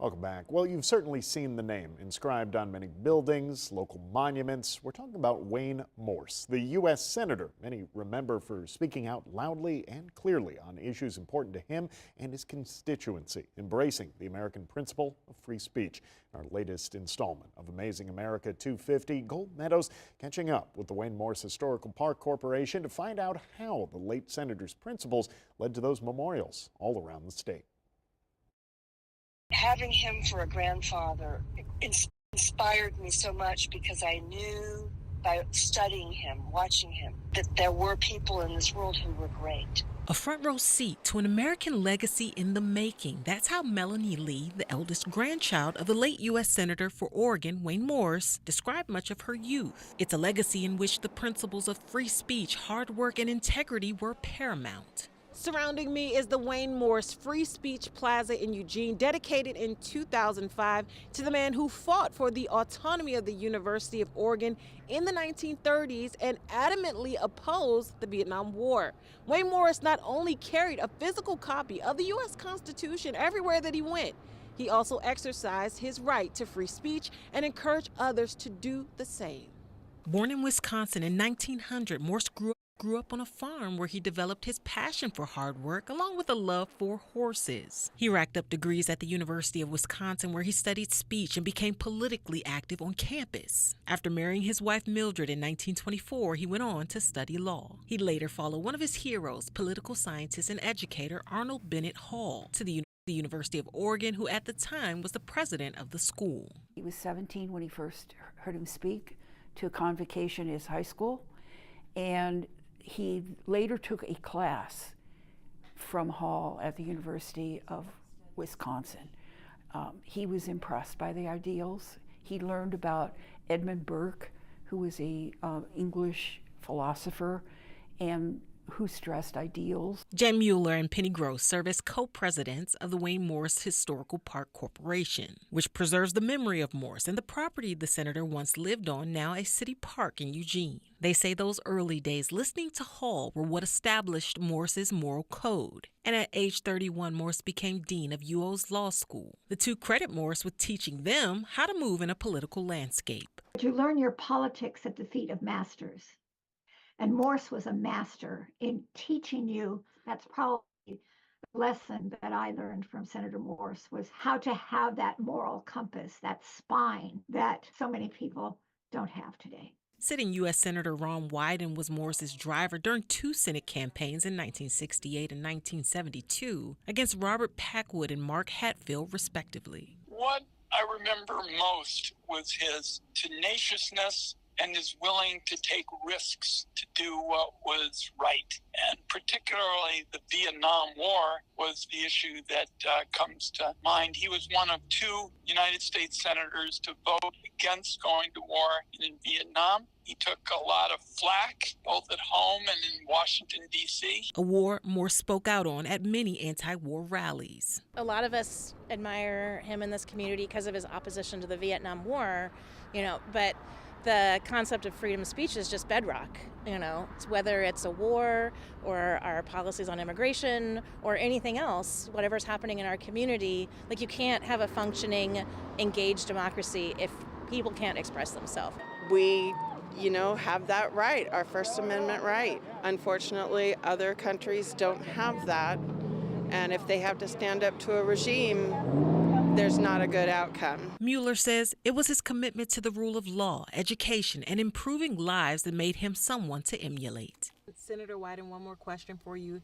Welcome back. Well, you've certainly seen the name inscribed on many buildings, local monuments. We're talking about Wayne Morse, the U.S. Senator many remember for speaking out loudly and clearly on issues important to him and his constituency, embracing the American principle of free speech. Our latest installment of Amazing America 250, Gold Meadows catching up with the Wayne Morse Historical Park Corporation to find out how the late senator's principles led to those memorials all around the state. Having him for a grandfather inspired me so much because I knew by studying him, watching him, that there were people in this world who were great. A front row seat to an American legacy in the making. That's how Melanie Lee, the eldest grandchild of the late U.S. Senator for Oregon, Wayne Morse, described much of her youth. It's a legacy in which the principles of free speech, hard work, and integrity were paramount. Surrounding me is the Wayne Morse Free Speech Plaza in Eugene, dedicated in 2005 to the man who fought for the autonomy of the University of Oregon in the 1930s and adamantly opposed the Vietnam War. Wayne Morse not only carried a physical copy of the U.S. Constitution everywhere that he went, he also exercised his right to free speech and encouraged others to do the same. Born in Wisconsin in 1900, Morse grew up on a farm where he developed his passion for hard work along with a love for horses. He racked up degrees at the University of Wisconsin where he studied speech and became politically active on campus. After marrying his wife Mildred in 1924, he went on to study law. He later followed one of his heroes, political scientist and educator Arnold Bennett Hall, to the University of Oregon, who at the time was the president of the school. He was 17 when he first heard him speak to a convocation at his high school, and he later took a class from Hall at the University of Wisconsin. He was impressed by the ideals. He learned about Edmund Burke, who was a English philosopher and who stressed ideals. Jen Mueller and Penny Gross serve as co-presidents of the Wayne Morse Historical Park Corporation, which preserves the memory of Morse and the property the senator once lived on, now a city park in Eugene. They say those early days listening to Hall were what established Morse's moral code. And at age 31, Morse became dean of UO's law school. The two credit Morse with teaching them how to move in a political landscape. You learn your politics at the feet of masters. And Morse was a master in teaching you. That's probably the lesson that I learned from Senator Morse, was how to have that moral compass, that spine that so many people don't have today. Sitting U.S. Senator Ron Wyden was Morse's driver during two Senate campaigns in 1968 and 1972 against Robert Packwood and Mark Hatfield, respectively. What I remember most was his tenaciousness and is willing to take risks to do what was right. And particularly the Vietnam War was the issue that comes to mind. He was one of two United States senators to vote against going to war in Vietnam. He took a lot of flack, both at home and in Washington, D.C. A war Morse spoke out on at many anti-war rallies. A lot of us admire him in this community because of his opposition to the Vietnam War, but the concept of freedom of speech is just bedrock, whether it's a war or our policies on immigration or anything else, whatever's happening in our community. Like, you can't have a functioning, engaged democracy if people can't express themselves. We, have that right, our First Amendment right. Unfortunately, other countries don't have that. And if they have to stand up to a regime, there's not a good outcome. Mueller says it was his commitment to the rule of law, education, and improving lives that made him someone to emulate. Senator Wyden, one more question for you.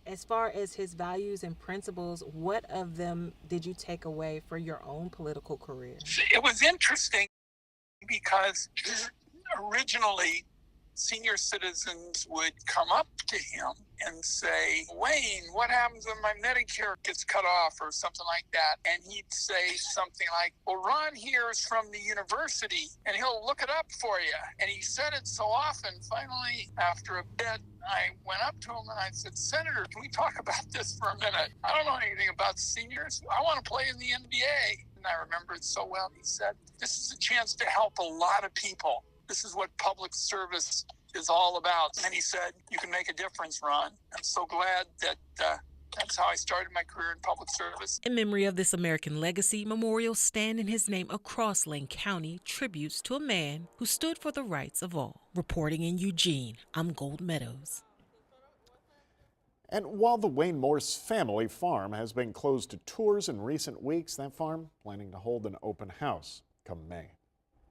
As far as his values and principles, what of them did you take away for your own political career? It was interesting because originally senior citizens would come up to him and say, Wayne, what happens when my Medicare gets cut off or something like that? And he'd say something like, well, Ron here is from the university and he'll look it up for you. And he said it so often, finally, after a bit, I went up to him and I said, Senator, can we talk about this for a minute? I don't know anything about seniors. I want to play in the NBA. And I remember it so well. He said, this is a chance to help a lot of people. This is what public service is all about. And he said, you can make a difference, Ron. I'm so glad that That's how I started my career in public service. In memory of this American legacy, memorials stand in his name across Lane County, tributes to a man who stood for the rights of all. Reporting in Eugene, I'm Gold Meadows. And while the Wayne Morse family farm has been closed to tours in recent weeks, that farm planning to hold an open house come May.